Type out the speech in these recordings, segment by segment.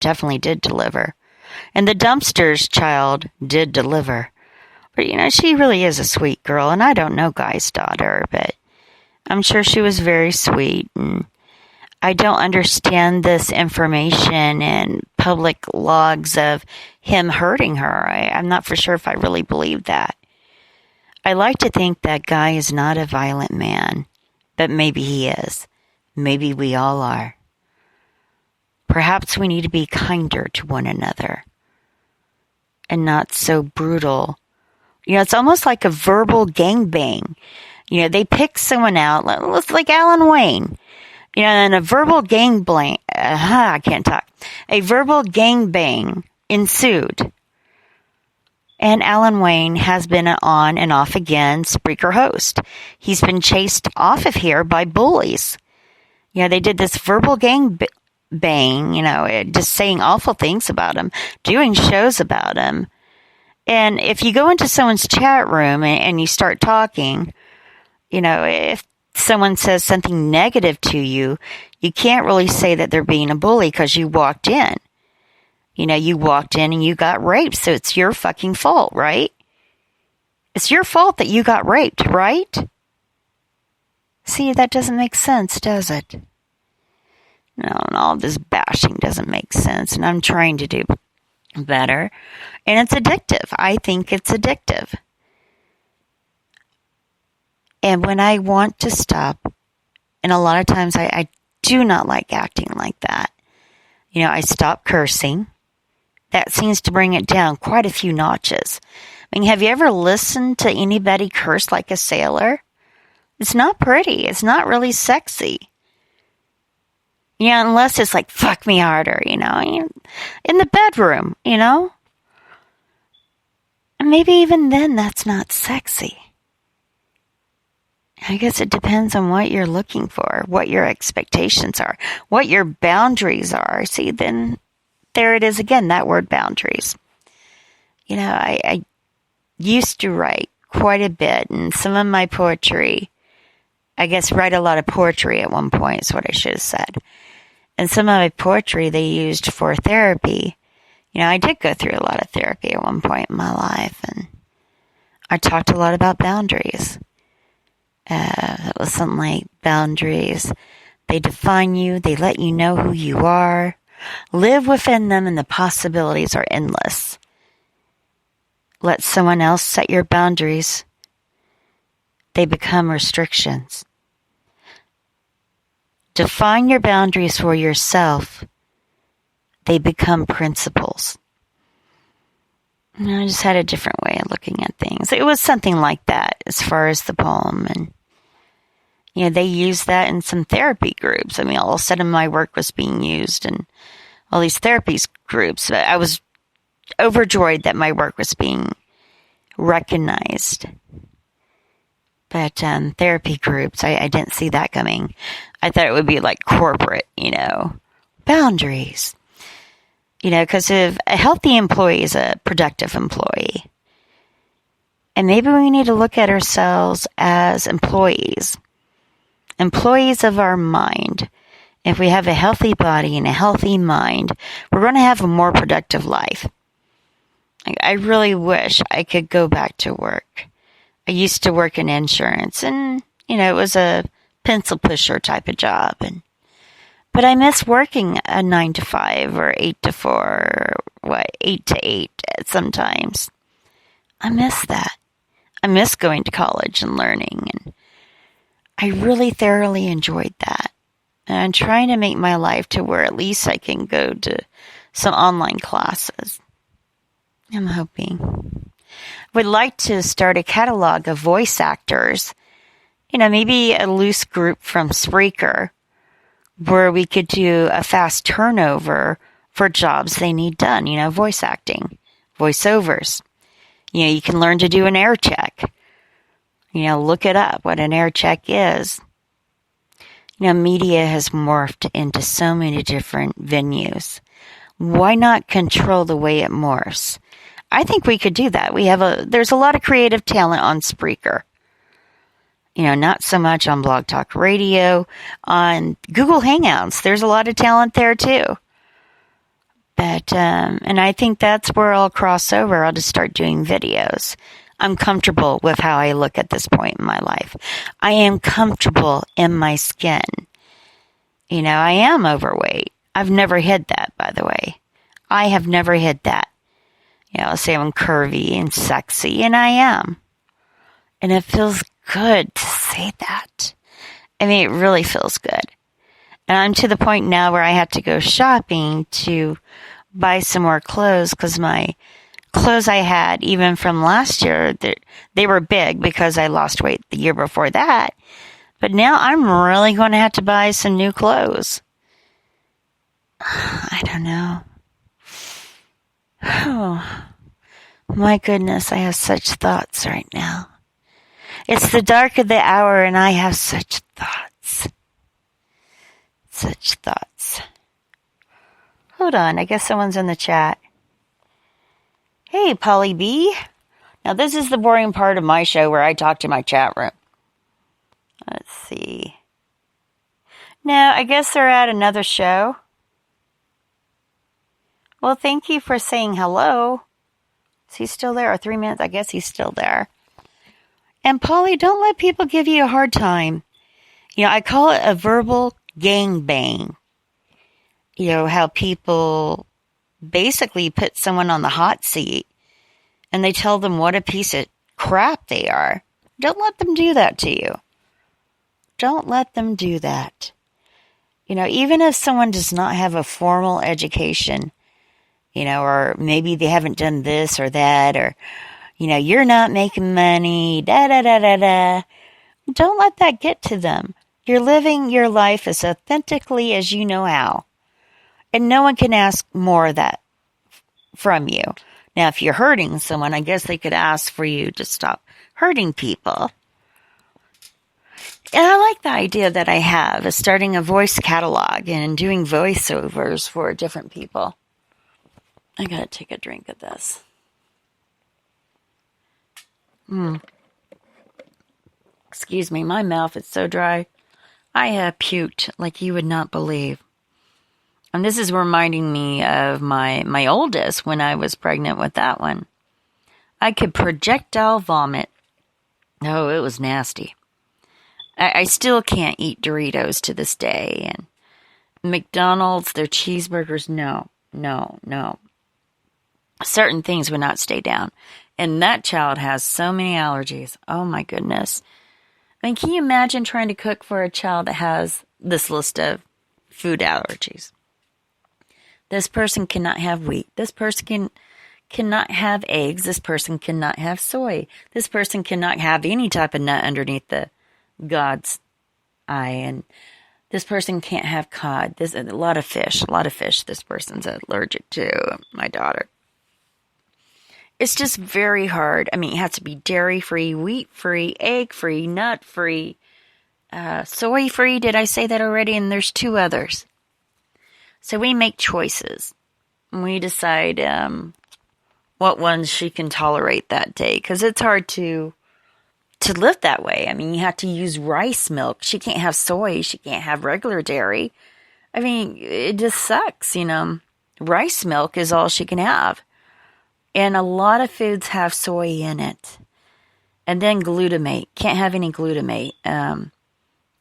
definitely did deliver. And the dumpster's child did deliver. But, she really is a sweet girl, and I don't know Guy's daughter, but I'm sure she was very sweet, and I don't understand this information and public logs of him hurting her. I'm not for sure if I really believe that. I like to think that Guy is not a violent man, but maybe he is. Maybe we all are. Perhaps we need to be kinder to one another and not so brutal. It's almost like a verbal gangbang. They pick someone out, like Alan Wayne. And a verbal gangbang, I can't talk. A verbal gangbang ensued. And Alan Wayne has been an on and off again Spreaker host. He's been chased off of here by bullies. They did this verbal gangbang, just saying awful things about him, doing shows about him. And if you go into someone's chat room and you start talking, if someone says something negative to you, you can't really say that they're being a bully because you walked in. You walked in and you got raped, so it's your fucking fault, right? It's your fault that you got raped, right? See, that doesn't make sense, does it? No, and all this bashing doesn't make sense, and I'm trying to do better. And it's addictive. I think it's addictive. And when I want to stop, and a lot of times I do not like acting like that. I stop cursing. That seems to bring it down quite a few notches. Have you ever listened to anybody curse like a sailor? It's not pretty. It's not really sexy. Unless it's like, fuck me harder, in the bedroom, And maybe even then that's not sexy. I guess it depends on what you're looking for, what your expectations are, what your boundaries are. See, then there it is again, that word boundaries. I used to write quite a bit, and some of my poetry, I guess write a lot of poetry at one point is what I should have said. And some of my poetry they used for therapy. I did go through a lot of therapy at one point in my life, and I talked a lot about boundaries. It was something like boundaries. They define you. They let you know who you are. Live within them, and the possibilities are endless. Let someone else set your boundaries. They become restrictions. Define your boundaries for yourself. They become principles. And I just had a different way of looking at things. It was something like that as far as the poem. And they used that in some therapy groups. All of a sudden my work was being used in all these therapy groups. I was overjoyed that my work was being recognized. But therapy groups, I didn't see that coming. I thought it would be like corporate, boundaries. Because if a healthy employee is a productive employee. And maybe we need to look at ourselves as employees of our mind. If we have a healthy body and a healthy mind, we're going to have a more productive life. I really wish I could go back to work. I used to work in insurance, and, it was a pencil pusher type of job. But I miss working a 9 to 5 or 8 to 4 or 8 to 8 sometimes. I miss that. I miss going to college and learning, and I really thoroughly enjoyed that. And I'm trying to make my life to where at least I can go to some online classes. I'm hoping. Would like to start a catalog of voice actors, maybe a loose group from Spreaker, where we could do a fast turnover for jobs they need done, voice acting, voiceovers. You can learn to do an air check. Look it up, what an air check is. Media has morphed into so many different venues. Why not control the way it morphs? I think we could do that. There's a lot of creative talent on Spreaker. Not so much on Blog Talk Radio. On Google Hangouts, there's a lot of talent there too. But, and I think that's where I'll cross over. I'll just start doing videos. I'm comfortable with how I look at this point in my life. I am comfortable in my skin. You know, I am overweight. I've never hid that, by the way. I have never hid that. You know, I'll say I'm curvy and sexy, and I am. And it feels good to say that. I mean, it really feels good. And I'm to the point now where I have to go shopping to buy some more clothes because my clothes I had, even from last year, they were big because I lost weight the year before that. But now I'm really going to have to buy some new clothes. I don't know. Oh, my goodness, I have such thoughts right now. It's the dark of the hour and I have such thoughts. Such thoughts. Hold on, I guess someone's in the chat. Hey, Polly B. Now this is the boring part of my show where I talk to my chat room. Let's see. No, I guess they're at another show. Well, thank you for saying hello. Is he still there? Or 3 minutes? I guess he's still there. And Polly, don't let people give you a hard time. You know, I call it a verbal gangbang. You know, how people basically put someone on the hot seat and they tell them what a piece of crap they are. Don't let them do that to you. Don't let them do that. You know, even if someone does not have a formal education, you know, or maybe they haven't done this or that, or, you know, you're not making money, da-da-da-da-da. Don't let that get to them. You're living your life as authentically as you know how. And no one can ask more of that from you. Now, if you're hurting someone, I guess they could ask for you to stop hurting people. And I like the idea that I have of starting a voice catalog and doing voiceovers for different people. I gotta take a drink of this. Excuse me, my mouth is so dry. I have puked like you would not believe. And this is reminding me of my oldest when I was pregnant with that one. I could projectile vomit. Oh, it was nasty. I still can't eat Doritos to this day. And McDonald's, their cheeseburgers, no. Certain things would not stay down. And that child has so many allergies. Oh, my goodness. I mean, can you imagine trying to cook for a child that has this list of food allergies? This person cannot have wheat. This person cannot have eggs. This person cannot have soy. This person cannot have any type of nut underneath the God's eye. And this person can't have cod. There's a lot of fish this person's allergic to, my daughter. It's just very hard. I mean, it has to be dairy-free, wheat-free, egg-free, nut-free, soy-free. Did I say that already? And there's 2 others. So we make choices. And we decide what ones she can tolerate that day. Because it's hard to live that way. I mean, you have to use rice milk. She can't have soy. She can't have regular dairy. I mean, it just sucks, you know. Rice milk is all she can have. And a lot of foods have soy in it. And then glutamate. Can't have any glutamate.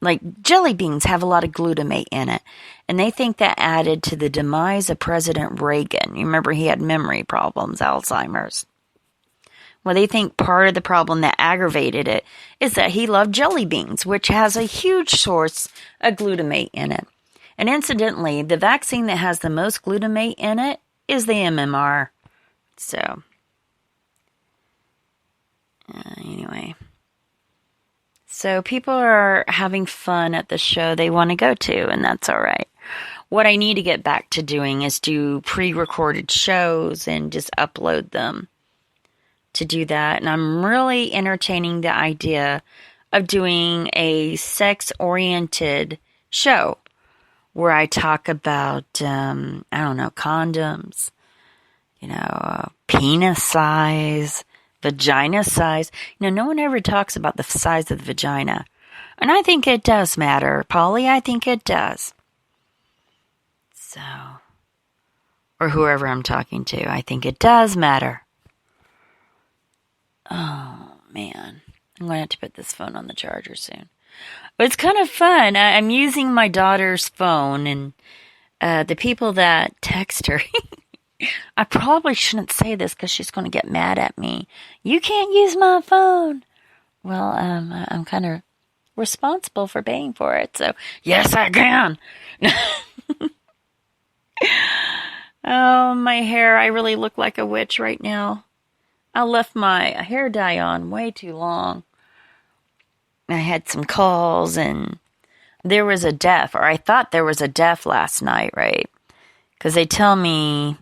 Like jelly beans have a lot of glutamate in it. And they think that added to the demise of President Reagan. You remember he had memory problems, Alzheimer's. Well, they think part of the problem that aggravated it is that he loved jelly beans, which has a huge source of glutamate in it. And incidentally, the vaccine that has the most glutamate in it is the MMR. So, anyway. So people are having fun at the show they want to go to, and that's all right. What I need to get back to doing is do pre-recorded shows and just upload them to do that. And I'm really entertaining the idea of doing a sex-oriented show where I talk about, condoms, penis size, vagina size. No one ever talks about the size of the vagina. And I think it does matter, Polly. I think it does. So, or whoever I'm talking to. I think it does matter. Oh, man. I'm going to have to put this phone on the charger soon. But it's kind of fun. I'm using my daughter's phone, and the people that text her, I probably shouldn't say this because she's going to get mad at me. You can't use my phone. Well, I'm kind of responsible for paying for it, so yes, I can. Oh, my hair. I really look like a witch right now. I left my hair dye on way too long. I had some calls, and there was a death, or I thought there was a death last night, right? Because they tell me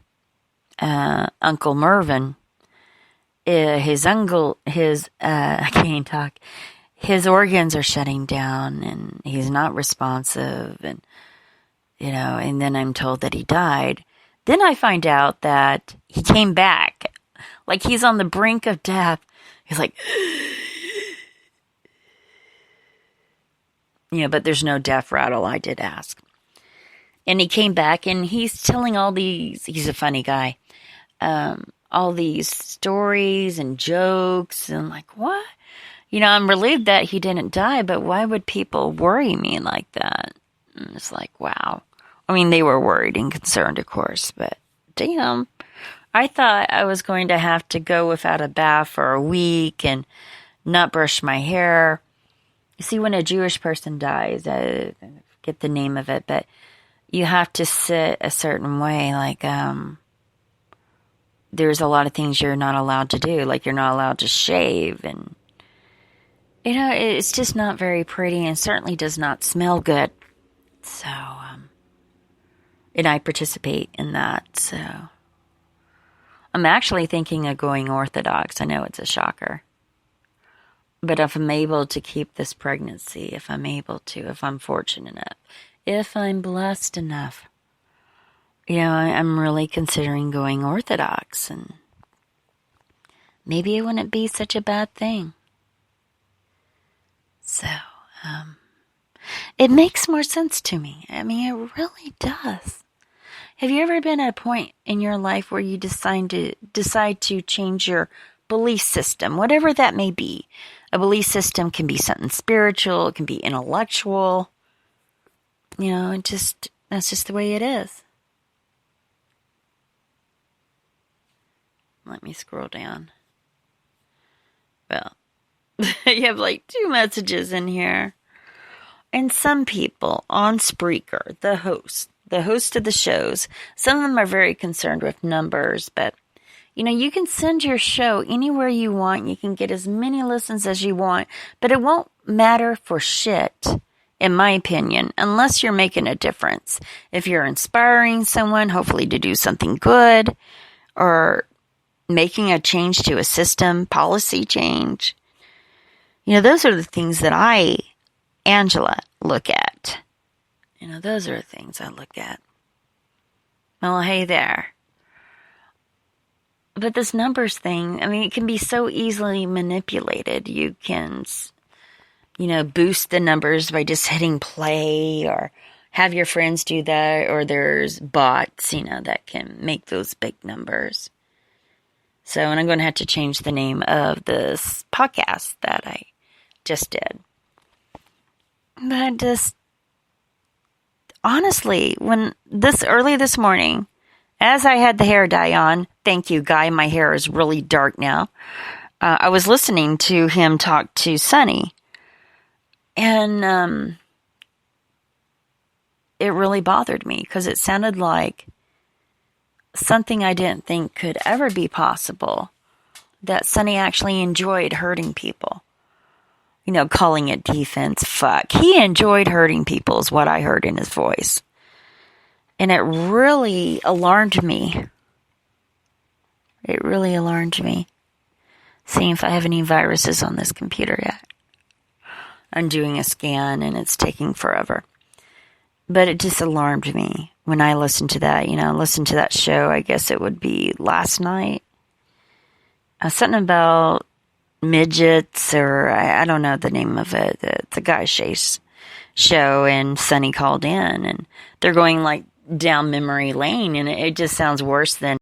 Uncle Mervyn, I can't talk, his organs are shutting down, and he's not responsive, and, and then I'm told that he died. Then I find out that he came back, like he's on the brink of death. He's like, but there's no death rattle. I did ask. And he came back, and he's telling all these, he's a funny guy, all these stories and jokes, and like, what? I'm relieved that he didn't die, but why would people worry me like that? And it's like, wow. I mean, they were worried and concerned, of course, but damn. I thought I was going to have to go without a bath for a week and not brush my hair. You see, when a Jewish person dies, I get the name of it, but you have to sit a certain way. Like, there's a lot of things you're not allowed to do. Like, you're not allowed to shave, and, it's just not very pretty, and certainly does not smell good. So, and I participate in that, so. I'm actually thinking of going Orthodox. I know it's a shocker. But if I'm able to keep this pregnancy, if I'm fortunate enough, if I'm blessed enough, I'm really considering going Orthodox, and maybe it wouldn't be such a bad thing. So, it makes more sense to me. I mean, it really does. Have you ever been at a point in your life where you decide to change your belief system, whatever that may be? A belief system can be something spiritual, it can be intellectual. That's just the way it is. Let me scroll down. Well, you have like 2 messages in here. And some people on Spreaker, the host of the shows, some of them are very concerned with numbers, but you can send your show anywhere you want. You can get as many listens as you want, but it won't matter for shit, in my opinion, unless you're making a difference. If you're inspiring someone, hopefully to do something good, or making a change to a system, policy change. Those are the things that Angela, look at. Those are the things I look at. Well, hey there. But this numbers thing, I mean, it can be so easily manipulated. You can, boost the numbers by just hitting play, or have your friends do that, or there's bots, that can make those big numbers. So, and I'm going to have to change the name of this podcast that I just did. But honestly, early this morning, as I had the hair dye on, thank you, Guy, my hair is really dark now. I was listening to him talk to Sonny, and it really bothered me because it sounded like something I didn't think could ever be possible, that Sonny actually enjoyed hurting people. Calling it defense, fuck. He enjoyed hurting people is what I heard in his voice. And it really alarmed me. It really alarmed me. Seeing if I have any viruses on this computer yet. I'm doing a scan and it's taking forever. But it just alarmed me when I listened to that. Listened to that show, I guess it would be last night. Something about midgets, or I don't know the name of it. It's a guy's show, and Sonny called in, and they're going like, down memory lane, and it just sounds worse than